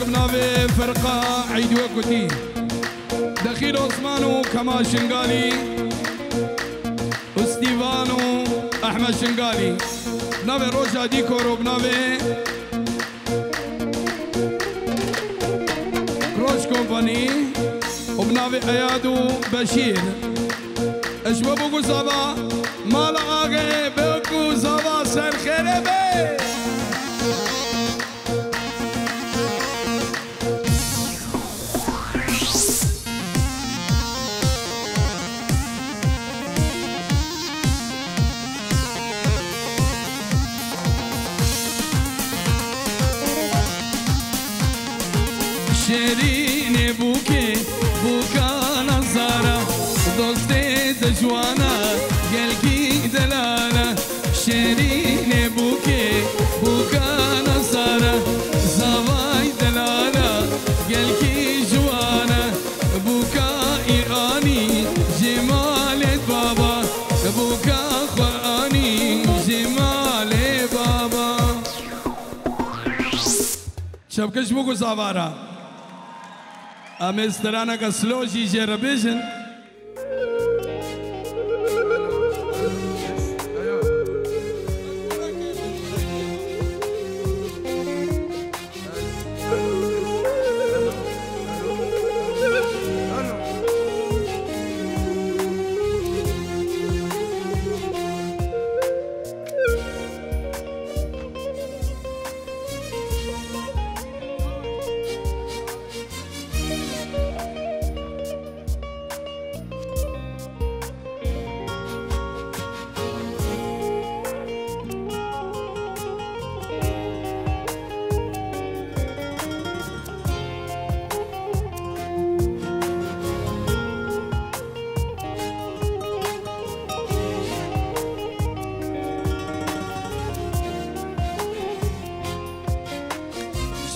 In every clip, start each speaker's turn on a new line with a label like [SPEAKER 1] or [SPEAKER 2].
[SPEAKER 1] بناوي فرقة عيد وكتي دخيل عثمانو كما شنغالي وستيفانو أحمد شنغالي بناوي روجا ديكورو بناوي روج كومباني وبناوي أيادو بشير اشبابو زابا مال آغي بكو زابا سر خيره بي شیرین بوکا نظاره دوستی دجوانا گلگی دلاله شیرین بوکا نظاره زوای دلاله گلگی جوانا بوکا ایرانی جمالت بابا بوکا قرآنی جمال بابا شبکش بوکو زوارا امسترانا کا سلوجی جربیشن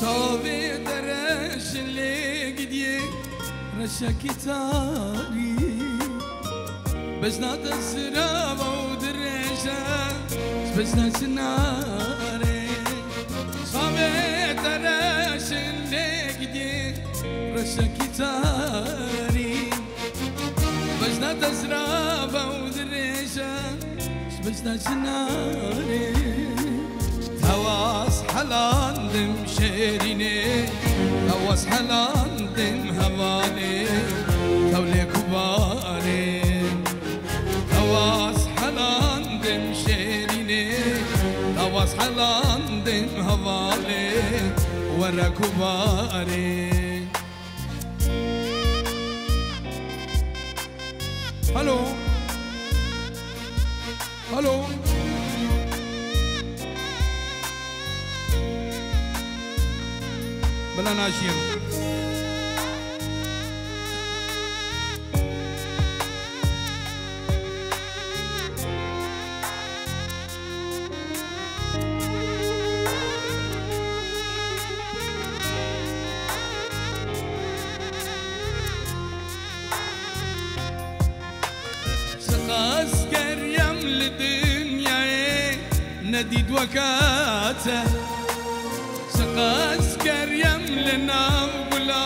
[SPEAKER 1] شاوی درش اللي قديه رشاكي تاري بجنا تسرابة ودرشة بجنا سناري شاوي درش اللي قديه رشاكي تاري بجنا تسرابة ودرشة بجنا سناري هواس حلال دم شيريني هواس حلال دم هوالي تولي كباري هواس حلال دم شيريني هواس حلال دم هوالي ورا كباري هلو هلو بلا ناشير سقاس كريم لدنيا نديد وكاته سقاس كريم لنا ولا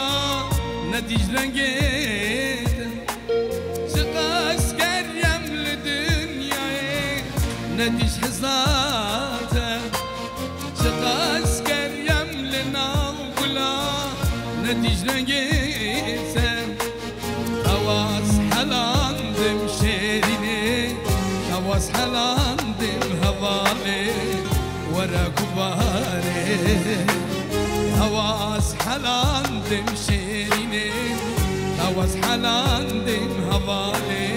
[SPEAKER 1] نديج رنجيته سقاس كريم لدنيا نديج حزاته سقاس كريم لنا ولا نديج رنجيته هواس حلال دم شيريني هواس حلال دم هوالي ورا كباري هواس حلال دم شيريني هواس حلال دم هوالي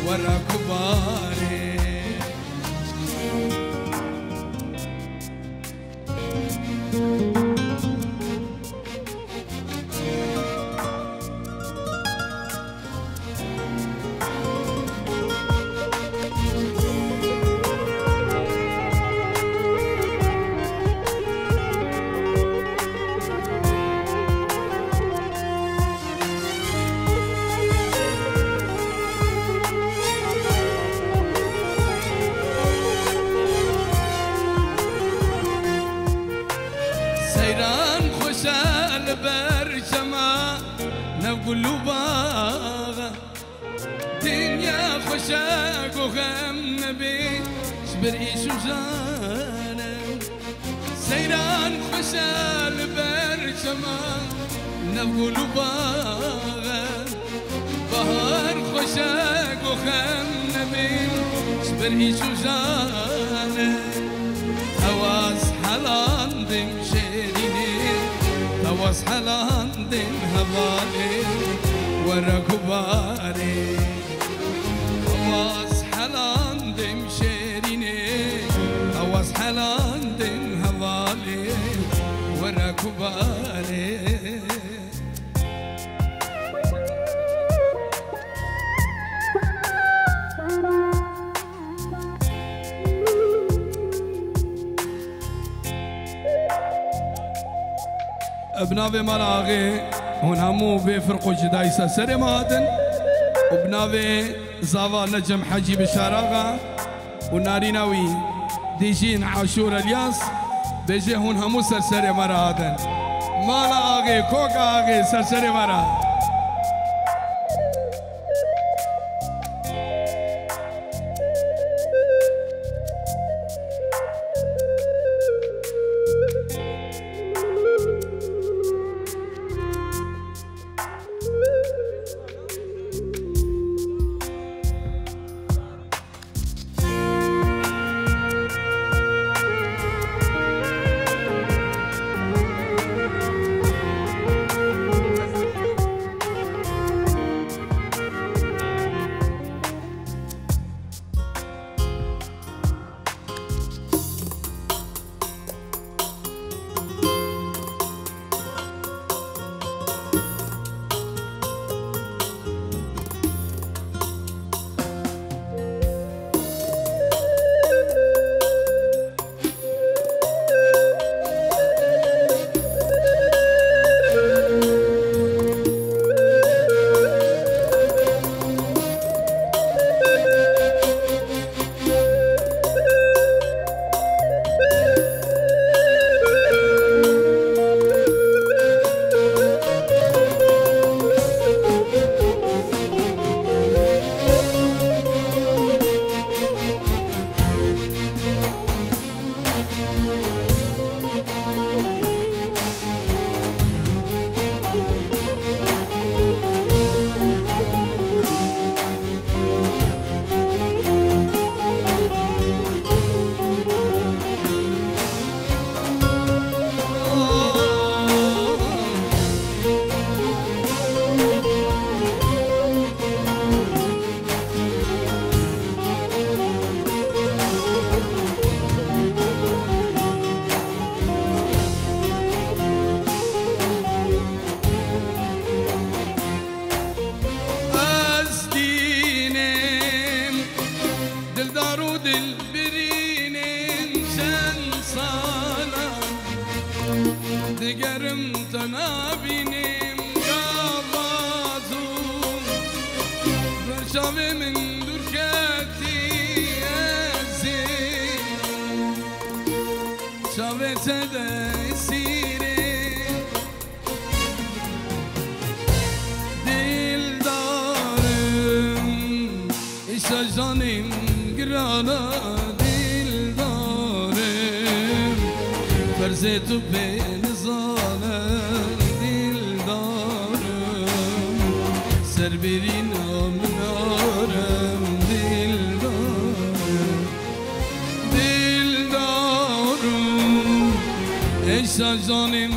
[SPEAKER 1] ورا كباري سيران خوشا برشما نقول باغا دنيا خشاق وغم نبي شبر إيش وجانا سيران خشال برشما نقول باغا بهار خشاق وغم نبي شبر إيش وجانا هواس حلان دم شيريني هواس حلان دم هوالي ورا كباري هواس حلان دم شيريني هواس حلان دم هوالي ورا كباري بناوي مراغي هون همو بيفرقوا جدايسة سري مادن وبناوي زاوا نجم حجي بشاراغا وناريناوي ديجين عاشور الياس بيجي هون همو سرسري مرادن مالا آغي كوكا آغي سرسري مراد دقرم تنابينم قابازوم برشاوي من دركاتي أزين شاوي تدا يسيري دل دارم إيشا جانم قرانا دل دارم فرزيتو بين سربرين منارم دلدارم ایشا جانم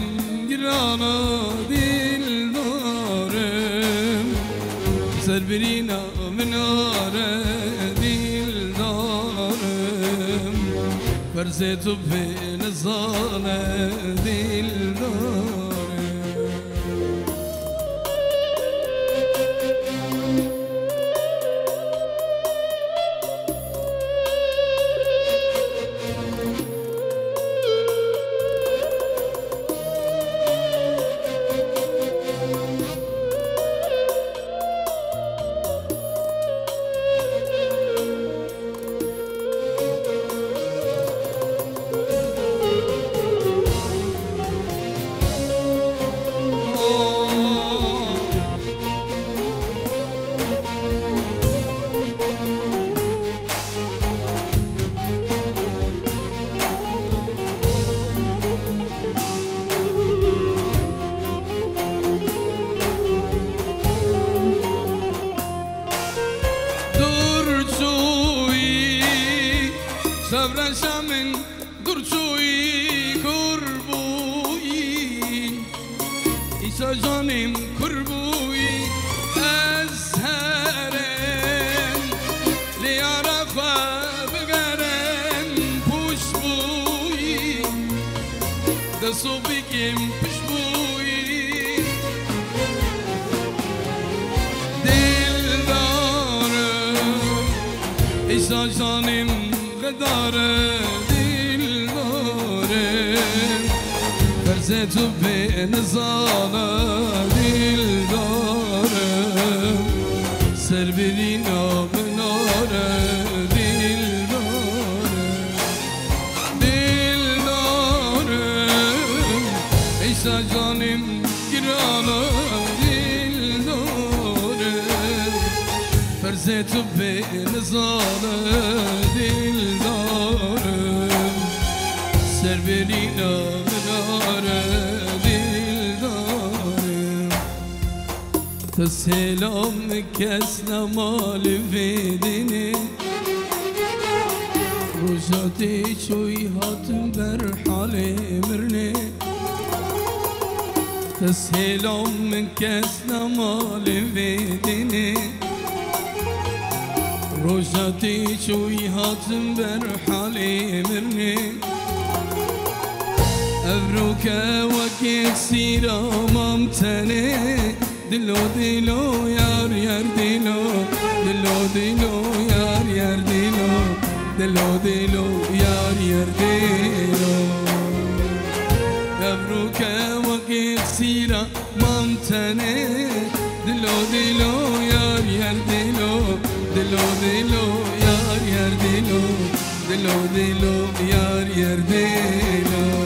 [SPEAKER 1] گرانا دلدارم سربرین مناره دلدارم فرز تو به نزانه دلدارم جانم کربوی از هرن لیارا خواه بگرن پوش بوی دستو بگیم پش بوی دل دارم ایسا جانم قداره دل دارم فرز تو به نزاله دل دارم سر بری نامناره دل دارم دل دارم ایسا جانم گرانه دل دارم فرز تو به نزاله دل دارم سر بری نامناره دل دارم تا سلام کس نمال ویدنه روزاتی چوی هاتم بر حال مرنه تا سلام کس نمال ویدنه روزاتی چوی هاتم بر حال مرنه ابروكا وكيك سيرا ممتنه دلو دلو يار يار دلو دلو دلو يار يار دلو دلو دلو يار يار دلو ابروكا وكيك سيرا ممتنه دلو دلو يار يار دلو دلو دلو يار يار دلو دلو دلو يار يار دلو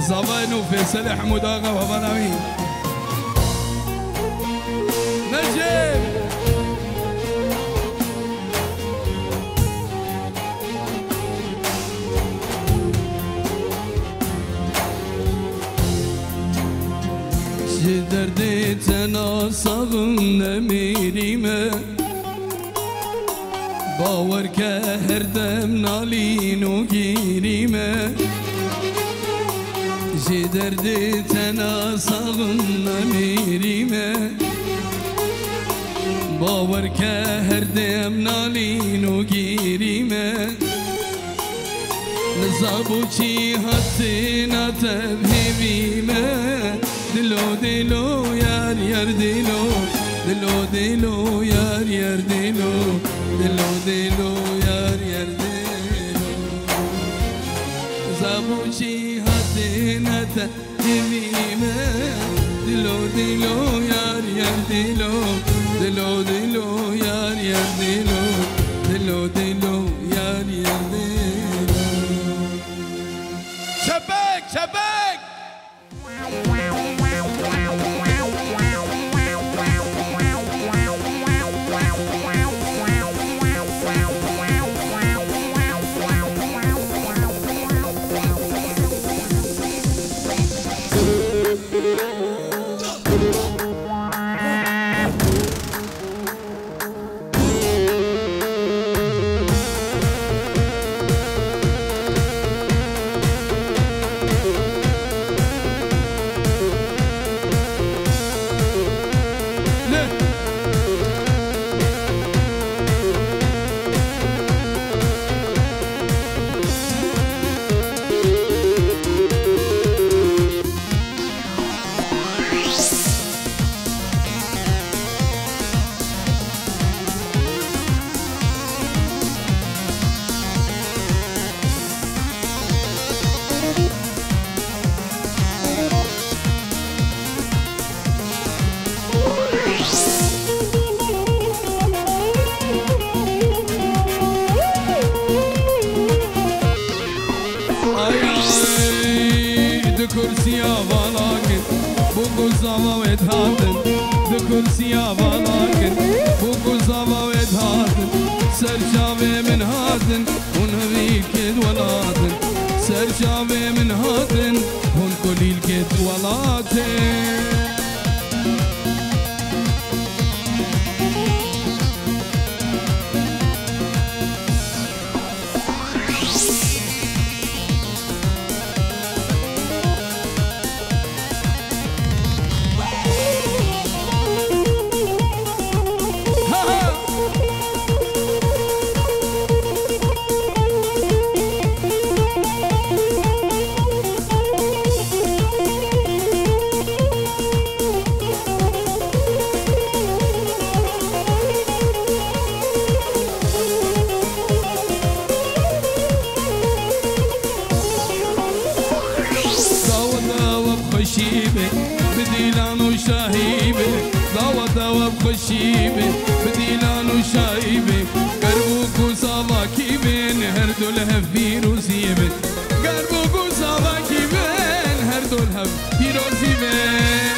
[SPEAKER 1] زبان وفيصل حمود آغا وبناوي نجيب جدردي تناصغن نميريمه باور که هر دم نالین و گیریمه جی درد تناساغن نمیریمه باور که هر دم نالین و گیریمه نزابو چی حتی نتبهیمه دلو دلو یار یار دلو دلو دلو یار یار دلو دلو دلو یار یار دلو زابو چی حتی نتبهیمه دلو دلو یار یار دلو دلو دلو یار یار دلو دلو دلو یار یار دلو شبک شبک kursiya valakin bu بوكو زاوا ويدهاتن بكرسيا بالاكن بوكو زاوا ويدهاتن سرجاوي من هاتن ونبي كد ولاتن سرجاوي من هاتن هون كليل كد ولاتن بديلان وشاهيبه ضوى ضوى بخشيبه بديلان وشاهيبه قربوك وصاباكي بين هردو الهفير وزيبه قربوك وصاباكي بين هردو الهفير وزيبه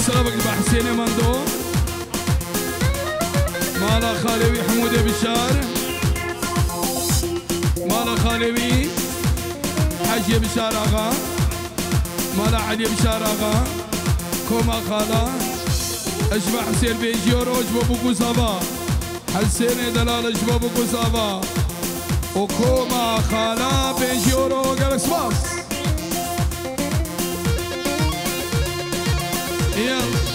[SPEAKER 1] سلامك البا حسين ماندو مالا خالوي حمود بشار مالا خالوي حاجي بشار اغا مالا علي بشار اغا كوما خالا اشبا حسين بيجيورو اشبا بوكو صابا حسين دلال اشبا بوكو صابا وكوما خالا بيجيورو قالك سباس يلا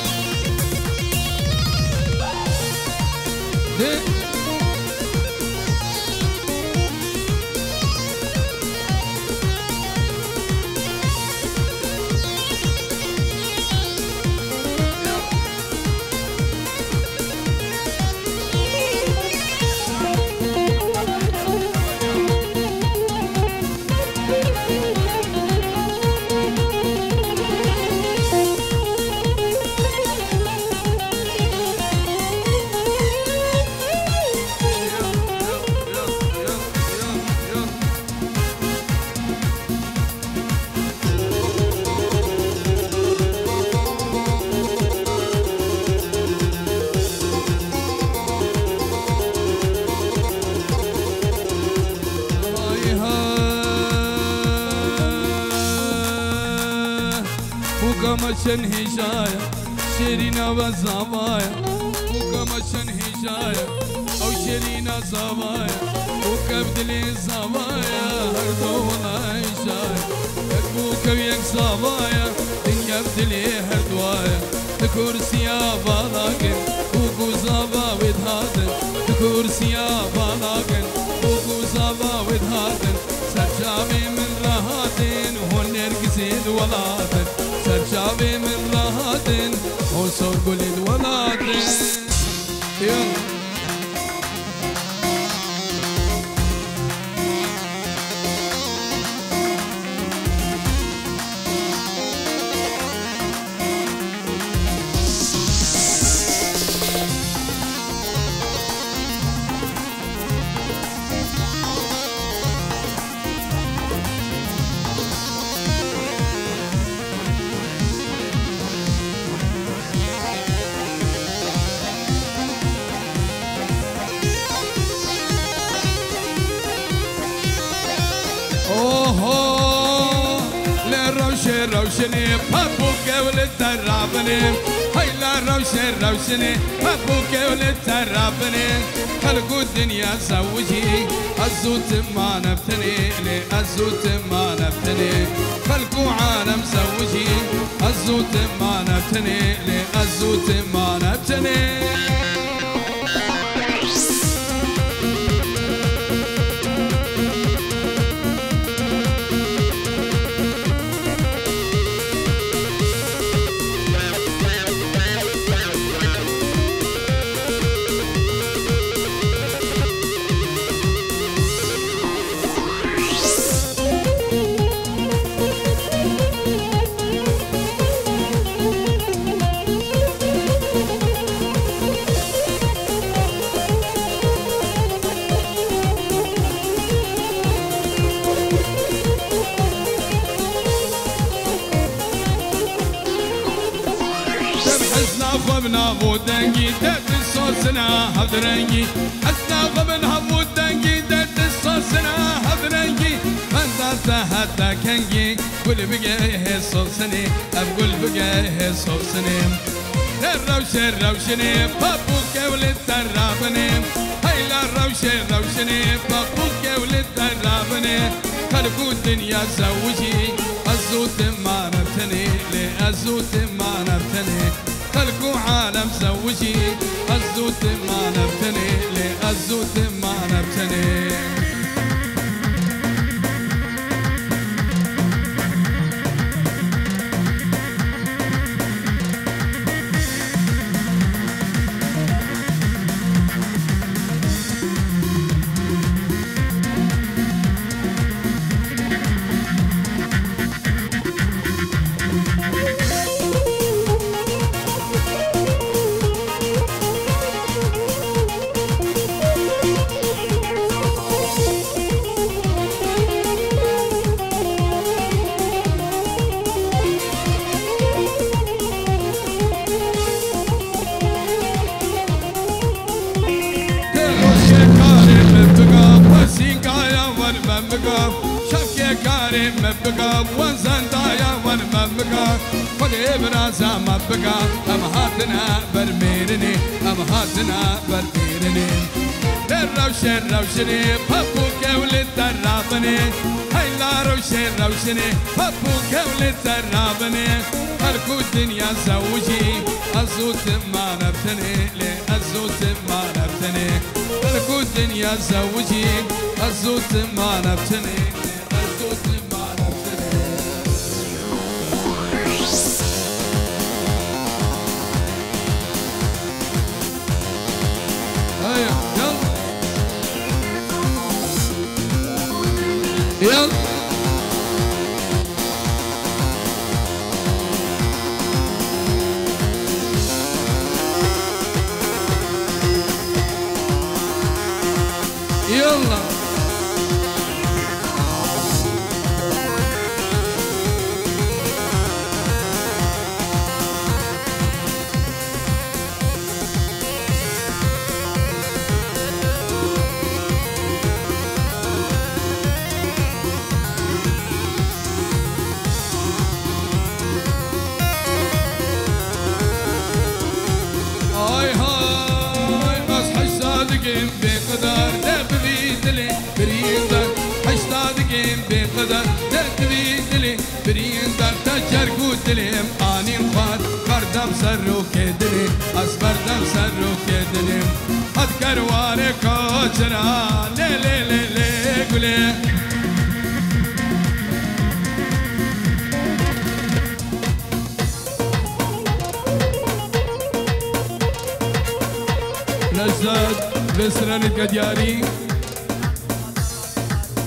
[SPEAKER 1] وكمشن هجايا شيرينا وزوايا وكمشن هجايا او شيرينا زوايا وكبدلي زوايا هردو ولا هجايا اكبوك ويك زوايا تنكبدلي هردوايا تكرسيا بالاكن وكو زوا ودهاتن تكرسيا بالاكن وكو زوا ودهاتن سرجاوي من رهاتن هون نرقزين ولاتن سرجاوي من رهاتن وصور قلد ولاتن يلا روشني بابوك ولد ترابني هيلا روشني بابوك ولد ترابني خلقوا الدنيا زوجي الزوت ما نبتني لي الزوت ما نبتني خلقوا عالم زوجي الزوت ما نبتني لي الزوت ما نبتني من هفو دنگی درد سوسنا هفدرنگی اسناق من هفو دنگی درد سوسنا هفدرنگی من دارت حتى كنجي قول بقى سوسني أقول بقى سوسني الروشني بابوك ولد ترابني هيلا الروشني بابوك ولد ترابني خلقوا الدنيا زوجي الزوت ما نبتني لأزوت ما نبتني خلقوا عالم زوجي الزوت ما نبتني لأزوت ما نبتني مبقى وانزان دايا ونمبقى خذي براسا مبقى ام هاتنا برميرني ام هاتنا برميرني الروشني بابوك ولد ترابني هيلا روشني بابوك ولد ترابني خلقوا الدنيا زوجي الزوت ما نبتني لأزوت ما نبتني خلقوا الدنيا زوجي الزوت ما نبتني الزوت ما نبتني هيا يلا يلا يلا بقدر تبريد لي بريدر حشتادقين بقدر تبريد لي بريدر تجرقود لي اني مخاد بردم سرو كدلي اسبردم سرو كدلي اذكر وارك كوجرا لي لي لي لي قولي نجد بسرن القدياري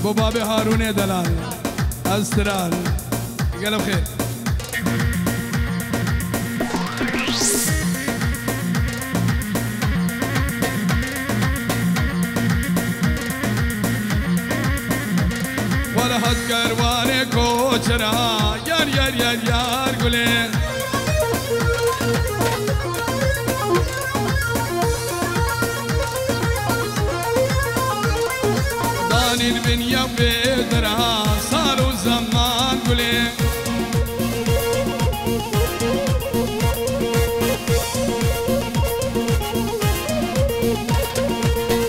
[SPEAKER 1] بباب هارون دلال استرال قلب خير ولا هذكر وانا كوشرا يار يار يار يار قولي البنية بيدرها صاروا زمان قولي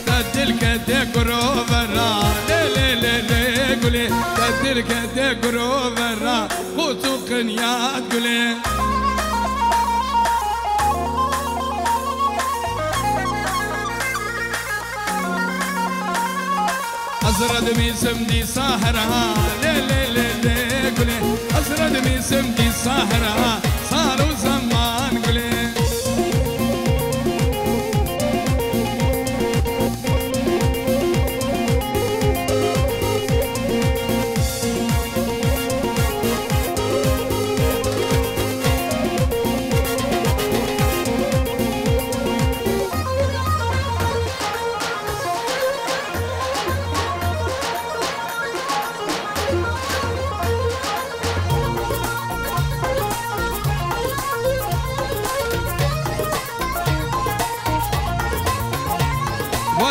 [SPEAKER 1] تدلك ديكرو برا لي لي لي لي قولي تدلك ديكرو برا قوتو قنيات قولي أزرد من سمدي ساحرها لي لي لي لي قولي أزرد من سمدي ساحرها صاروا زمان قولي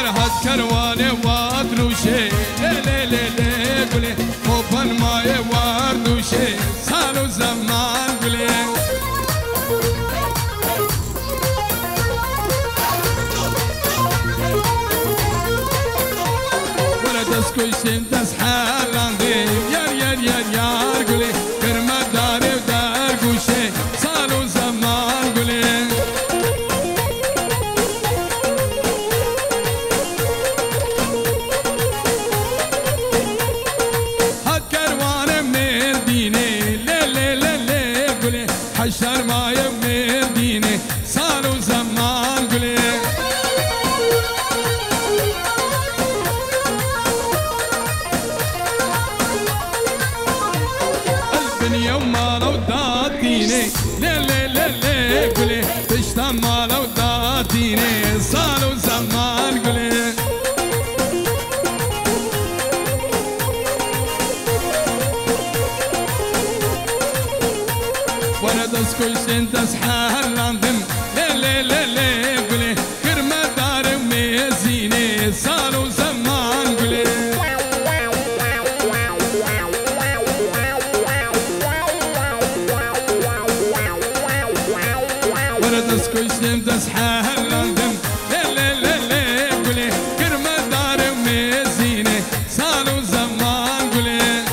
[SPEAKER 1] هاد كرواني وادروشي لي لي لي قولي خوفن ماي واردوشي صاروا زمان قولي كوشتم دست حالاندیم یار یار یار یار گلی کرمه داره و در گوشه سال و زمان گلی حد کروان مردینه لی لی لی لی گلی حشر مای مردینه سال و زمان گلی يوم ما لو داتيني لي لي لي لي قولي تشتم ما لو داتيني صاروا زمان قولي وانا دسكوش انت سحر لاندم لي لي لي لي قولي كرمة دار ميزيني صاروا زمان قولي كوشتم تسحر لندم لي لي لي لي قولي كرمة دار ميزيني صاروا زمان قولي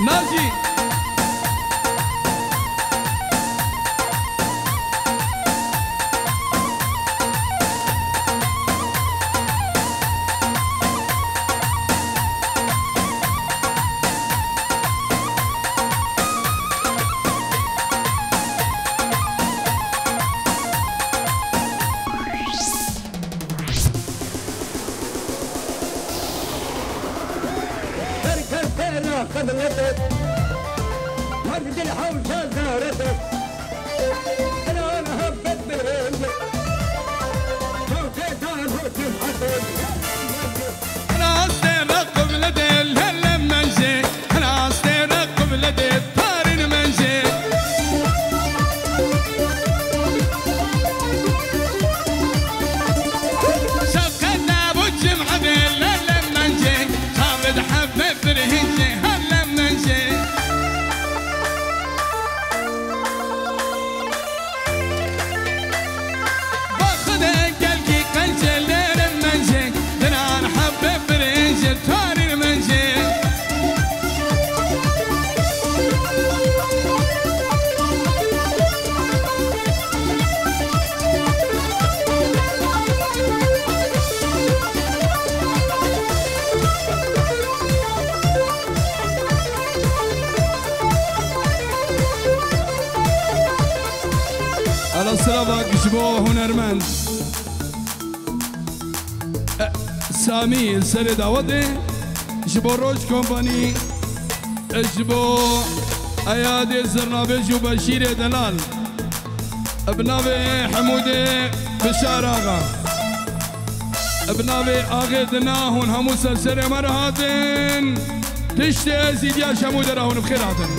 [SPEAKER 1] ناجي
[SPEAKER 2] قد ردت هرد الحوشة زاردت انا هبت بالهند صوتي تعرفت محدد
[SPEAKER 1] انا استرقب لدي الهلا منجي انا استرقب لدي الطارن منجي شقنا ابو الجمعة بالهلا منجي خالد حبب بالهنجي على الصلابة جبوه هنرمند سامي السرد عوضي جبو روج كومباني جبو ايادي الزرنابج وبشير دلال ابنابي حمودي بشار آغا ابنابي آغي دناهون همو سلسل مرهاتن تشتي ازيد يا شمود راهون بخيراتن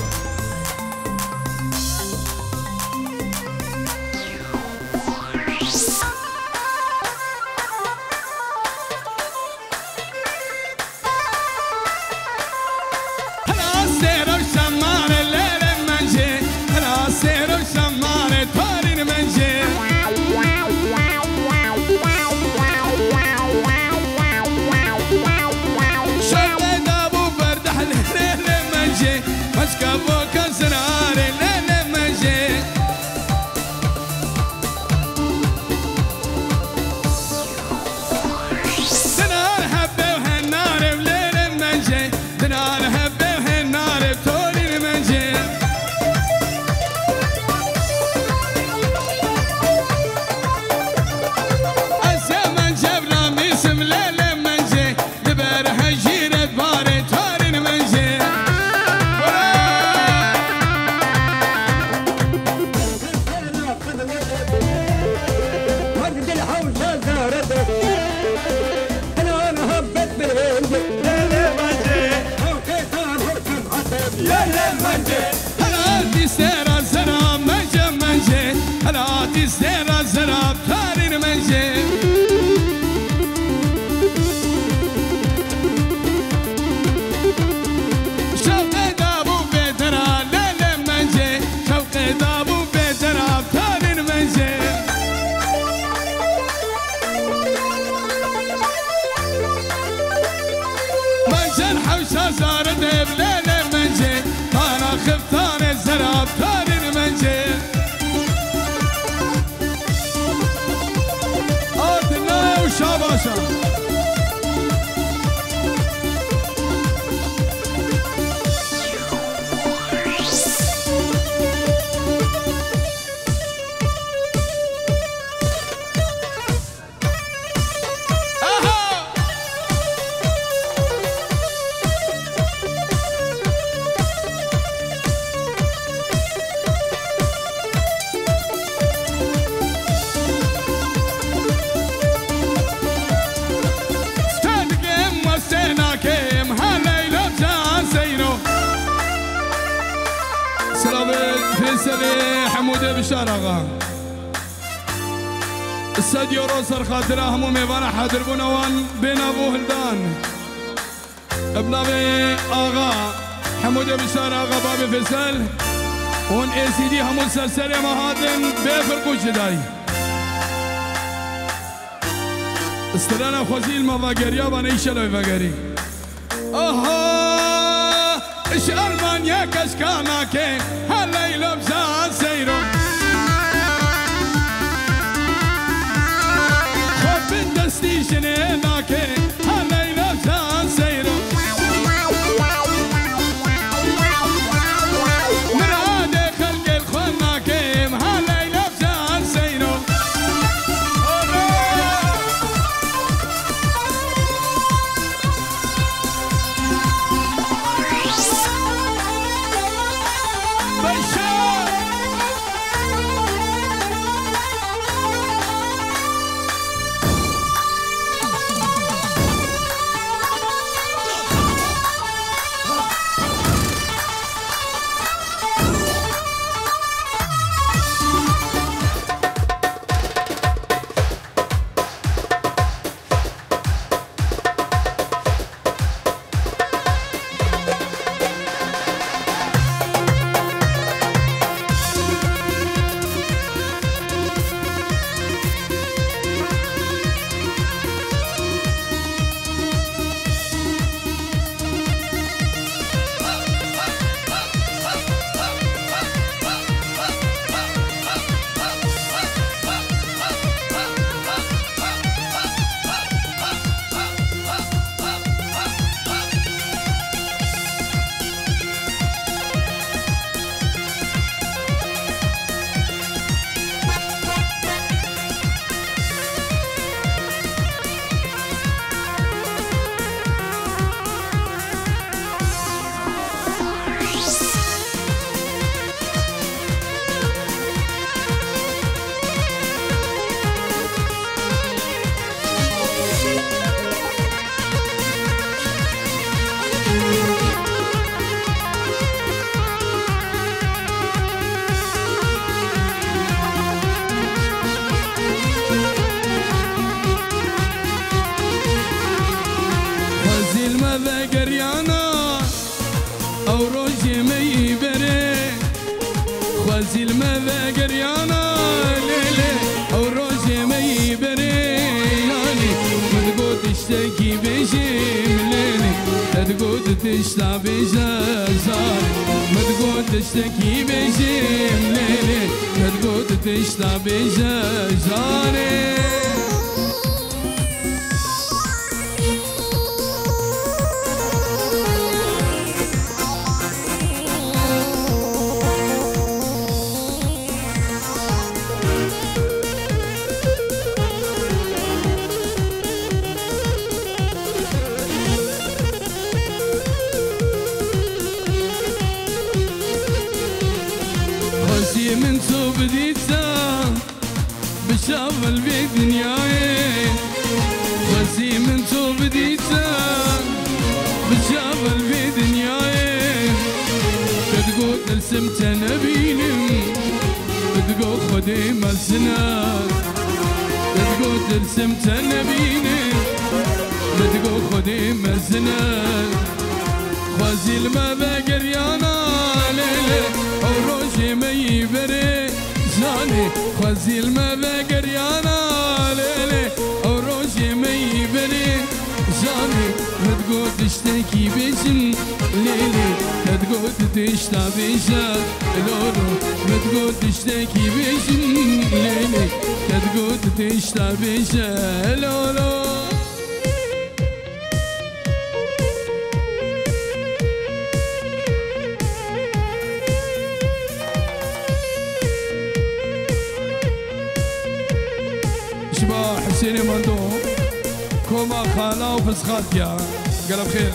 [SPEAKER 2] يلا منجي
[SPEAKER 1] هلاتي سيرا زراب منجم منجي هلاتي سيرا زراب تارين منجي شوقي دابو بيترا ليل منجي شوقي دابو بيترا تارين منجي منجن حوشة زارد بليل منجي انا خفتان الزراب تارين منجي آتنا وشاباشا فيصل حمود بشار آقا الساديو روسر خاطر همو ميوانا حاضر بونوان بين ابو هلدان ابن ابي آقا حمود بشار آقا باب فيصل هون اي سي دي همو سلسلة مهادن بفرقو جداي استرانا خوزي المفاقريا باني شلوي فاقري اش ارمانيا كشكاناكي هالليل بزان سيرو خب دستي جنيناكي هالليل بزان سيرو مرادي خلق الخناكي هالليل بزان سيرو وزيل ماذا قريانا ليلي او روجي ما يبرياني ما تقول تشتكي بشيم ليلي لا تقول تشتى بجزاري ما تقول تشتكي بشيم ليلي لا تقول تشتى بجزاري من صوب ديتا بشغل بدنياي غزي من صوب ديتا بشغل بدنياي تقول رسمت نبينم تقول خدي مسناد تقول رسمت نبينم تقول خدي مسناد خوازي الما بقريانا ليلي وروجي ما يبري زاني خوازي الما بقريانا ليلي وروجي ما يبري زاني تقول تشتكي بجن ليلي تقول تشتا بجن لولو تقول تشتكي بجن ليلي تقول تشتا بجن لولو شباب حسيني مندو كوما خالا وفسخات يا قلب خير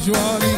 [SPEAKER 1] جواني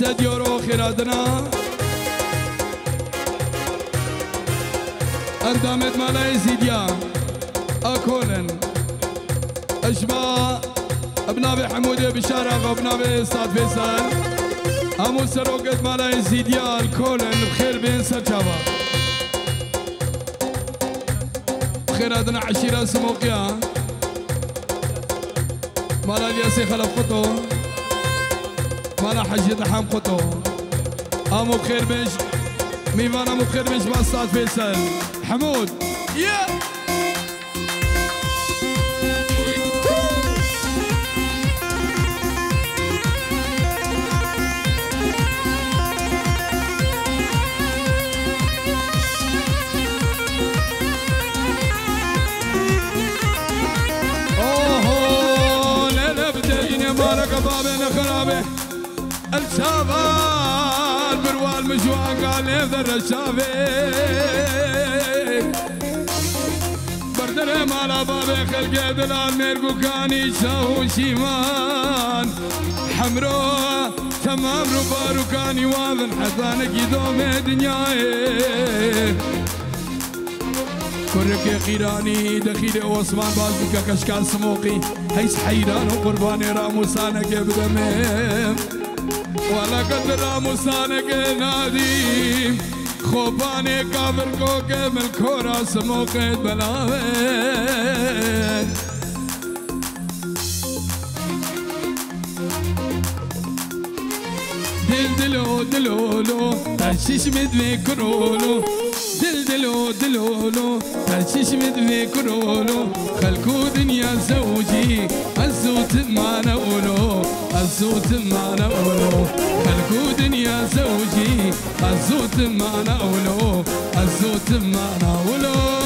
[SPEAKER 1] 100 يورو خيراتنا اندامت مالا يزيديا اكولن اشبا ابنابي حمودي بشارة ابنابي استاذ فيصل امو سروقت مالا يزيديا الكولن بخير بين سرجابا خيراتنا عشيرة سموقيا مالا الياسي خلف خطو مالا حجي دحام خطو امو بخير بنش ميفان امو بخير بنش مع استاذ فيصل حمود بابنا خرابه الشابان بروال مجوان قال نذر الشافي بردر مالا بابي خلق دلال ميرقو كاني شاهو شيمان حمرو تمام ربارو كاني واذن حسانك يدوم دنياي كرك خيراني دخيل واسمان بازك كشكال سموقي هيس حيران وقرباني راموسانك بدمهم ولا قد راموسانك نادي خوباني كافر كوكب الكورة سموقي بلاوين دلدلو دلولو تشيش مدوي كرولو دلدلو دلولو تشيش مدوي كرولو خلكو دنيا زوجي الزوت ما نقولو الزوت ما نقولو خلكو دنيا زوجي الزوت ما نقولو الزوت ما نقولو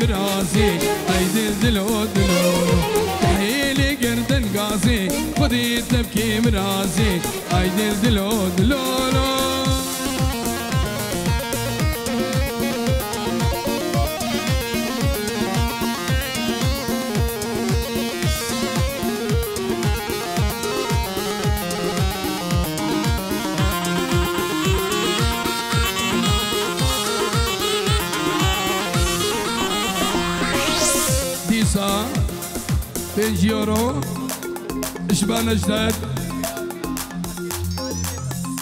[SPEAKER 1] براسي اي دلدلو دلولو تحيلي قردن قاسي خذي تبكي براسي اي دلدلو دلولو يورو اشبان اجداد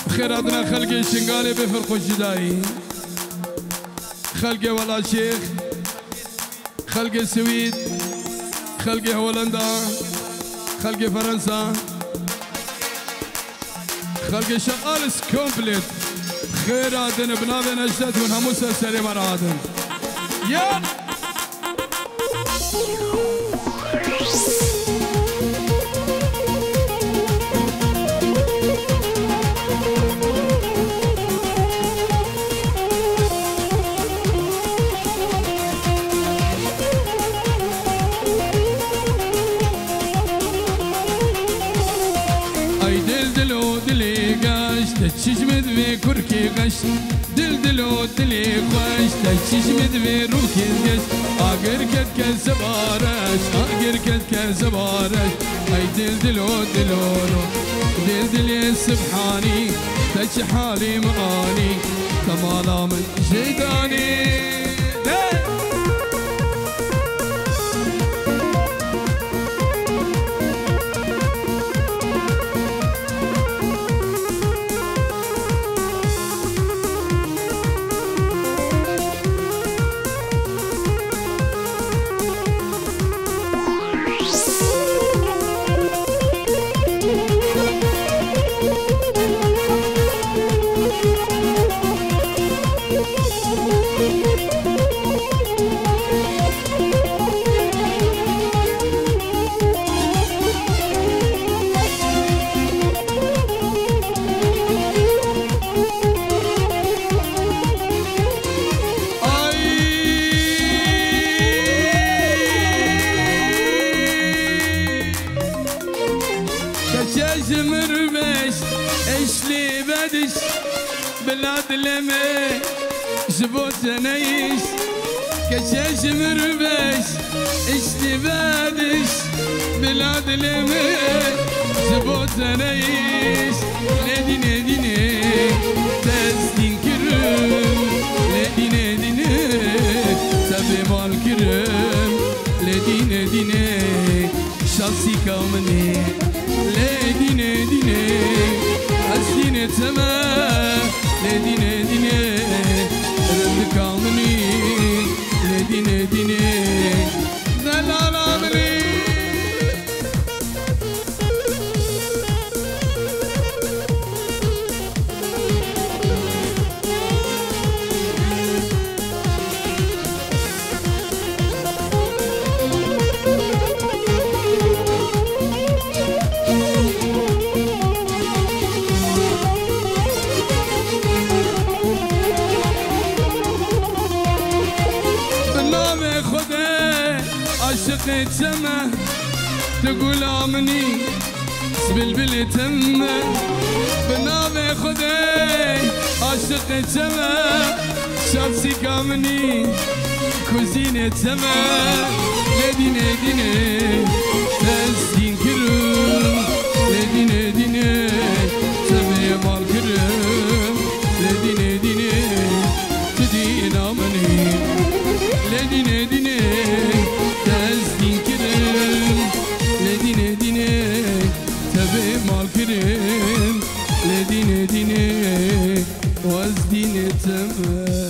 [SPEAKER 1] خيراتنا خلقي الشنقالي بفرق الجداي خلقي ولا شيخ خلقي السويد خلقي هولندا خلقي فرنسا خلقي شغالس كومبليت خيراتنا بنابن اجداد ونهموسا سري مرادن يا تشجمد في كركي غش دلدلو دلي خوش تشجمد في روكي غش اقر كد كزبارش اقر كد كزبارش اي دلدلو دلولو دلدلي سبحاني تش حالي معاني تمالا من جيداني بلاد لمي جبوت نيش كشاش مربش اشتبادش بلاد لمي جبوت نيش لدي نديني تستين كرم لدي نديني تبي مال كرم لدي نديني شخصي كامني لدي نديني أسدين تمام لديني ديني رد كامني لديني ديني دلال عمري عشقت سما تقول آمني سبلبل تمه بنابي خدي عشقت سما شخصي كامني كوزينة سما لديني ديني تسدين كرم لديني ديني سبي مال كرم لديني ديني تدين آمني لديني ديني تزدين كرم لديني ديني تبي مال كرم لديني ديني وزدين تمام